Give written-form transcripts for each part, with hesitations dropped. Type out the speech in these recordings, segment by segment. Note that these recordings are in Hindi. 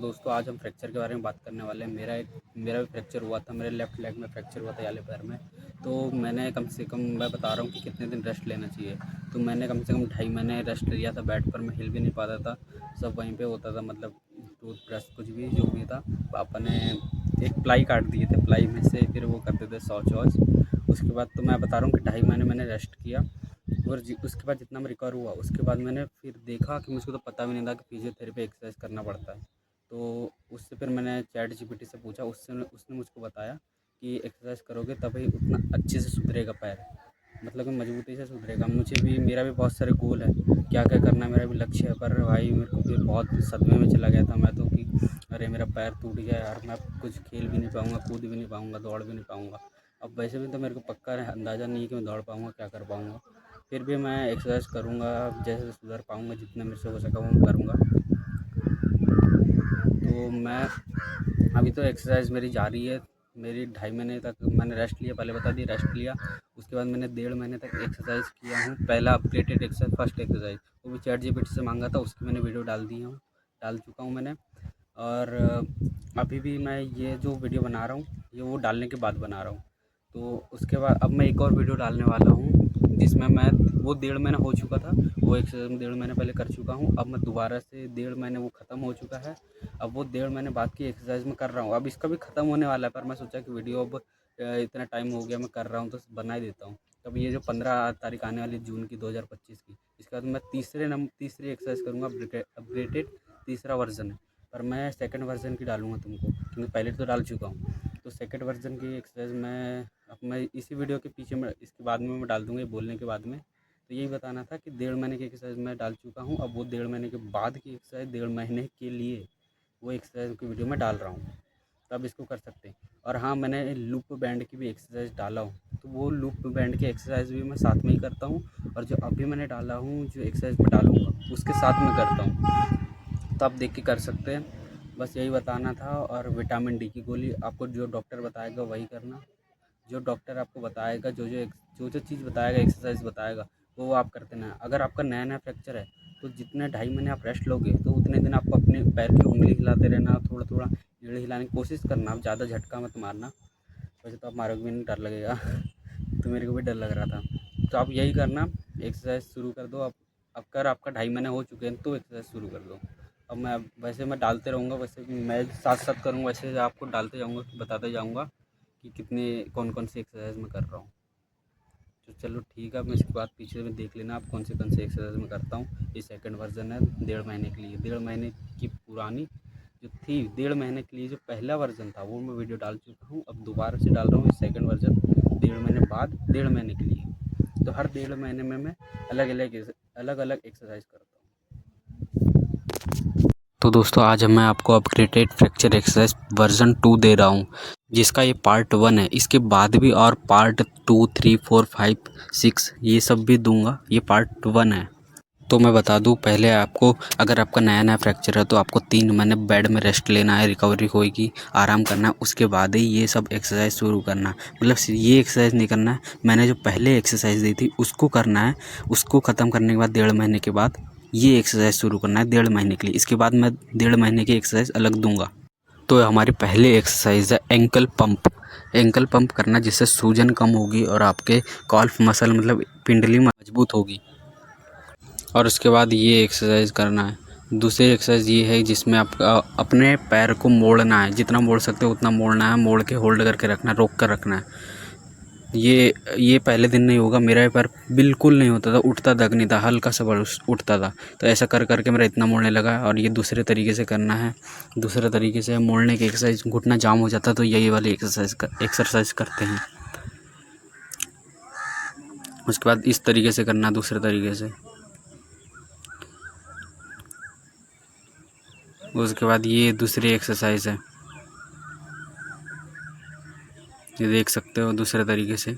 दोस्तों आज हम फ्रैक्चर के बारे में बात करने वाले हैं। मेरा भी फ्रैक्चर हुआ था, मेरे लेफ़्ट लेग में फ्रैक्चर हुआ था, याले पैर में। तो मैंने कम से कम, मैं बता रहा हूँ कि कितने दिन रेस्ट लेना चाहिए। तो मैंने कम से कम 2.5 महीने रेस्ट लिया था। बेड पर मैं हिल भी नहीं पाता था, सब वहीं पे होता था, मतलब टूथब्रश कुछ भी जो भी था। पापा ने एक प्लाई काट दिए थे, प्लाई में से फिर वो करते थे शौच वौच। उसके बाद तो मैं बता रहा हूँ कि 2.5 महीने मैंने रेस्ट किया। और उसके बाद जितना मैं रिकवर हुआ, उसके बाद मैंने फिर देखा कि मुझको तो पता भी नहीं था कि फिजियोथेरेपी एक्सरसाइज करना पड़ता है। तो उससे फिर मैंने चैट जीपीटी से पूछा, उसने मुझको बताया कि एक्सरसाइज करोगे तभी उतना अच्छे से सुधरेगा पैर, मतलब कि मजबूती से सुधरेगा। मुझे भी, मेरा भी बहुत सारे गोल है, क्या क्या करना है, मेरा भी लक्ष्य है। पर भाई मेरे को भी बहुत सदमे में चला गया था मैं तो, कि अरे मेरा पैर टूट गया यार, मैं अब कुछ खेल भी नहीं पाऊँगा, कूद भी नहीं पाऊँगा, दौड़ भी नहीं पाऊँगा। अब वैसे भी तो मेरे को पक्का अंदाज़ा नहीं है कि मैं दौड़ पाऊँगा, क्या कर पाऊँगा। फिर भी मैं एक्सरसाइज करूँगा, जैसे सुधर पाऊँगा, जितना मेरे से हो सका वो मैं करूँगा। तो मैं अभी तो एक्सरसाइज मेरी जारी है। मेरी 2.5 महीने तक मैंने रेस्ट लिया, पहले बता दिया रेस्ट लिया। उसके बाद मैंने 1.5 महीने तक एक्सरसाइज किया हूँ। पहला अपग्रेडेड एक्सरसाइज, फर्स्ट एक्सरसाइज, वो भी चैट जीपीटी से मांगा था, उसकी मैंने वीडियो डाल चुका हूँ मैंने। और अभी भी मैं ये जो वीडियो बना रहा हूँ, ये वो डालने के बाद बना रहा हूँ। तो उसके बाद अब मैं एक और वीडियो डालने वाला हूँ, जिसमें मैं, वो 1.5 महीना हो चुका था, वो एक्सरसाइज मैं 1.5 महीने पहले कर चुका हूँ। अब मैं दोबारा से 1.5 महीने, वो ख़त्म हो चुका है, अब वो 1.5 महीने बाद की एक्सरसाइज मैं कर रहा हूँ। अब इसका भी ख़त्म होने वाला है, पर मैं सोचा कि वीडियो अब इतना टाइम हो गया मैं कर रहा हूँ तो बना ही देता हूँ। तब ये जो 15 तारीख आने वाली जून की 2025 की, इसके बाद मैं तीसरी एक्सरसाइज करूँगा, अपग्रेडेड तीसरा वर्जन है। पर मैं सेकंड वर्जन की डालूँगा तुमको, क्योंकि पहले तो डाल चुका हूँ। तो सेकंड वर्जन की एक्सरसाइज मैं इसी वीडियो के पीछे में, इसके बाद में मैं डाल दूँगा, ये बोलने के बाद में। तो यही बताना था कि 1.5 महीने की एक्सरसाइज मैं डाल चुका हूँ। अब वो 1.5 महीने के बाद की एक्सरसाइज, 1.5 महीने के लिए वो एक्सरसाइज की वीडियो मैं डाल रहा हूँ, तब इसको कर सकते हैं। और हाँ, मैंने लूप बैंड की भी एक्सरसाइज डाला हूँ, तो वो लूप बैंड की एक्सरसाइज भी मैं साथ में ही करता हूँ। और जो अभी मैंने डाला हूँ, जो एक्सरसाइज मैं डालूँगा, उसके साथ में करता हूँ, तो आप देख के कर सकते हैं। बस यही बताना था। और विटामिन डी की गोली आपको जो डॉक्टर बताएगा वही करना। जो डॉक्टर आपको बताएगा, जो चीज़ बताएगा, एक्सरसाइज बताएगा, वो आप करते ना। अगर आपका नया नया फ्रैक्चर है, तो जितने 2.5 महीने आप रेस्ट लोगे, तो उतने दिन आपको अपने पैर की उंगली हिलाते रहना, थोड़ा थोड़ा रीढ़ हिलाने की कोशिश करना। आप ज़्यादा झटका मत मारना, वैसे तो आप मारोगे भी नहीं, डर लगेगा तो मेरे को भी डर लग रहा था। तो आप यही करना, एक्सरसाइज शुरू कर दो। अब अगर आपका 2.5 महीने हो चुके हैं तो एक्सरसाइज शुरू कर दो। अब वैसे मैं डालते रहूँगा, वैसे मैं साथ साथ करूँगा, वैसे आपको डालते जाऊँगा, बताते जाऊँगा कि कितने कौन कौन सी एक्सरसाइज मैं कर रहा हूँ। तो चलो ठीक है, मैं इसके बाद पीछे में देख लेना आप कौन सी एक्सरसाइज मैं करता हूँ। ये सेकंड वर्जन है 1.5 महीने के लिए। 1.5 महीने की पुरानी जो थी, 1.5 महीने के लिए जो पहला वर्जन था, वो मैं वीडियो डाल चुका हूँ। अब दोबारा से डाल रहा हूँ सेकंड वर्जन, 1.5 महीने बाद, 1.5 महीने के लिए। तो हर 1.5 महीने में मैं अलग अलग एक्सरसाइज करता हूँ। तो दोस्तों आज मैं आपको अपग्रेडेड फ्रैक्चर एक्सरसाइज वर्जन 2 दे रहा हूँ, जिसका ये पार्ट 1 है। इसके बाद भी और पार्ट 2, 3, 4, 5, 6 ये सब भी दूंगा, ये पार्ट 1 है। तो मैं बता दूं पहले आपको, अगर आपका नया नया फ्रैक्चर है तो आपको 3 महीने बेड में रेस्ट लेना है, रिकवरी होएगी, आराम करना है। उसके बाद ही ये सब एक्सरसाइज शुरू करना है। मतलब ये एक्सरसाइज नहीं करना है, मैंने जो पहले एक्सरसाइज दी थी उसको करना है। उसको ख़त्म करने के बाद 1.5 महीने के बाद ये एक्सरसाइज शुरू करना है 1.5 महीने के लिए। इसके बाद मैं 1.5 महीने की एक्सरसाइज अलग दूंगा। तो हमारी पहली एक्सरसाइज है एंकल पंप। एंकल पंप करना, जिससे सूजन कम होगी और आपके कॉल्फ मसल, मतलब पिंडली मजबूत होगी। और उसके बाद ये एक्सरसाइज करना है। दूसरी एक्सरसाइज ये है जिसमें आप अपने पैर को मोड़ना है, जितना मोड़ सकते हो उतना मोड़ना है, मोड़ के होल्ड करके रखना है, रोक कर रखना है। ये पहले दिन नहीं होगा, मेरा पैर बिल्कुल नहीं होता था, उठता तक नहीं था, हल्का सा बस उठता था। तो ऐसा कर करके मेरा इतना मोड़ने लगा। और ये दूसरे तरीके से करना है। दूसरे तरीके से मोड़ने की एक्सरसाइज, घुटना जाम हो जाता, तो यही वाली एक्सरसाइज करते हैं। उसके बाद इस तरीके से करना, दूसरे तरीके से। उसके बाद ये दूसरी एक्सरसाइज है, ये देख सकते हो दूसरे तरीके से।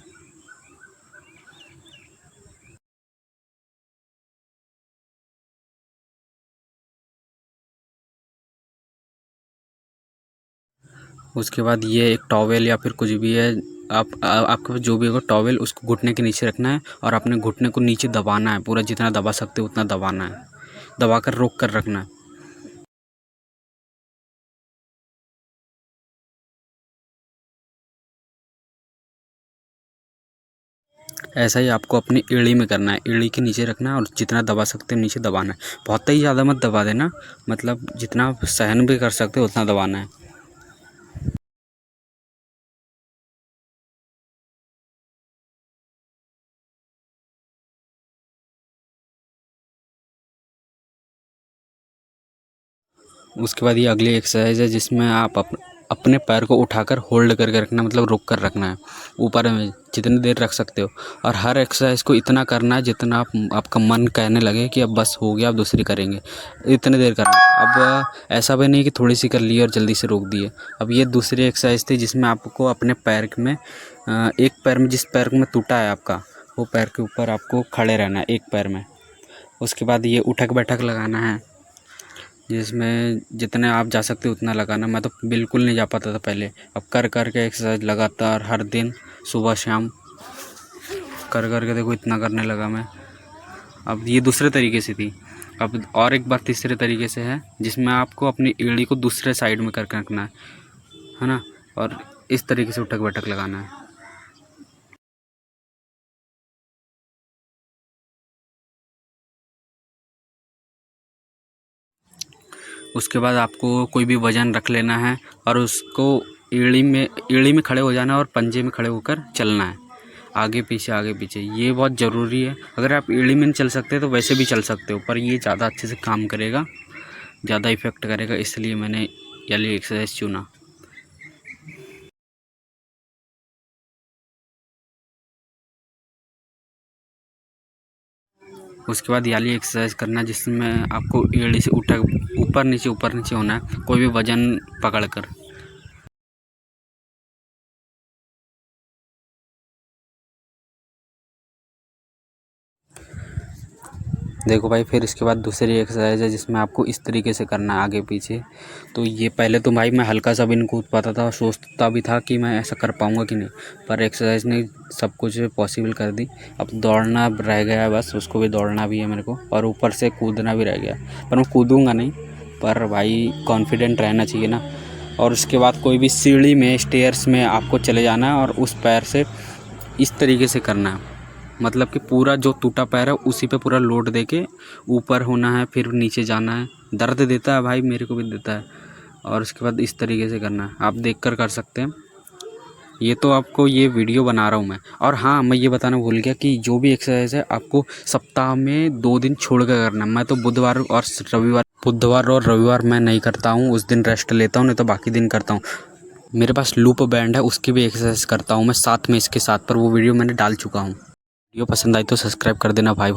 उसके बाद ये एक टॉवेल या फिर कुछ भी है, आपके पास जो भी होगा टॉवेल, उसको घुटने के नीचे रखना है और अपने घुटने को नीचे दबाना है, पूरा जितना दबा सकते हो उतना दबाना है, दबा कर रोक कर रखना है। ऐसा ही आपको अपनी एड़ी में करना है, एड़ी के नीचे रखना है और जितना दबा सकते हो नीचे दबाना है। बहुत ही ज़्यादा मत दबा देना, मतलब जितना आप सहन भी कर सकते हो उतना दबाना है। उसके बाद ये अगली एक्सरसाइज है जिसमें आप अपने पैर को उठाकर होल्ड करके रखना, मतलब रुक कर रखना है ऊपर में जितनी देर रख सकते हो। और हर एक्सरसाइज को इतना करना है जितना आपका मन कहने लगे कि अब बस हो गया, अब दूसरी करेंगे, इतनी देर करना है। अब ऐसा भी नहीं कि थोड़ी सी कर ली और जल्दी से रोक दिए। अब ये दूसरी एक्सरसाइज थी जिसमें आपको अपने पैर में एक पैर में, जिस पैर में टूटा है आपका, वो पैर के ऊपर आपको खड़े रहना है एक पैर में। उसके बाद ये उठक बैठक लगाना है, जिसमें जितने आप जा सकते हो उतना लगाना। मैं तो बिल्कुल नहीं जा पाता था पहले, अब कर कर के एक्सरसाइज लगातार हर दिन सुबह शाम कर कर के देखो इतना करने लगा मैं। अब ये दूसरे तरीके से थी। अब और एक बार तीसरे तरीके से है जिसमें आपको अपनी एड़ी को दूसरे साइड में करके रखना है ना, और इस तरीके से उठक बैठक लगाना है। उसके बाद आपको कोई भी वज़न रख लेना है और उसको एड़ी में खड़े हो जाना है और पंजे में खड़े होकर चलना है, आगे पीछे। ये बहुत ज़रूरी है। अगर आप एड़ी में नहीं चल सकते तो वैसे भी चल सकते हो, पर ये ज़्यादा अच्छे से काम करेगा, ज़्यादा इफ़ेक्ट करेगा, इसलिए मैंने ये वाली एक्सरसाइज चुना। उसके बाद ये वाली एक्सरसाइज करना जिसमें आपको एड़ी से ऊपर नीचे होना है, कोई भी वज़न पकड़ कर। देखो भाई, फिर इसके बाद दूसरी एक्सरसाइज है जिसमें आपको इस तरीके से करना है, आगे पीछे। तो ये पहले तो भाई मैं हल्का सा भी नहीं कूद पाता था और सोचता भी था कि मैं ऐसा कर पाऊँगा कि नहीं, पर एक्सरसाइज ने सब कुछ पॉसिबल कर दी। अब दौड़ना रह गया है, बस उसको भी दौड़ना भी है मेरे को, और ऊपर से कूदना भी रह गया। पर मैं कूदूँगा नहीं, पर भाई कॉन्फिडेंट रहना चाहिए ना। और उसके बाद कोई भी सीढ़ी में, स्टेयर्स में आपको चले जाना है और उस पैर से इस तरीके से करना है, मतलब कि पूरा जो टूटा पैर है उसी पे पूरा लोड देके ऊपर होना है, फिर नीचे जाना है। दर्द देता है भाई, मेरे को भी देता है। और उसके बाद इस तरीके से करना है, आप देख कर सकते हैं। ये तो आपको ये वीडियो बना रहा हूँ मैं। और हाँ, मैं ये बताना भूल गया कि जो भी एक्सरसाइज है आपको सप्ताह में 2 दिन छोड़ कर करना है। मैं तो बुधवार और रविवार मैं नहीं करता हूँ, उस दिन रेस्ट लेता हूँ, नहीं तो बाकी दिन करता हूँ। मेरे पास लूप बैंड है, उसकी भी एक्सरसाइज करता हूँ मैं साथ में इसके साथ, पर वो वीडियो मैंने डाल चुका हूँ। वीडियो पसंद आई तो सब्सक्राइब कर देना भाई।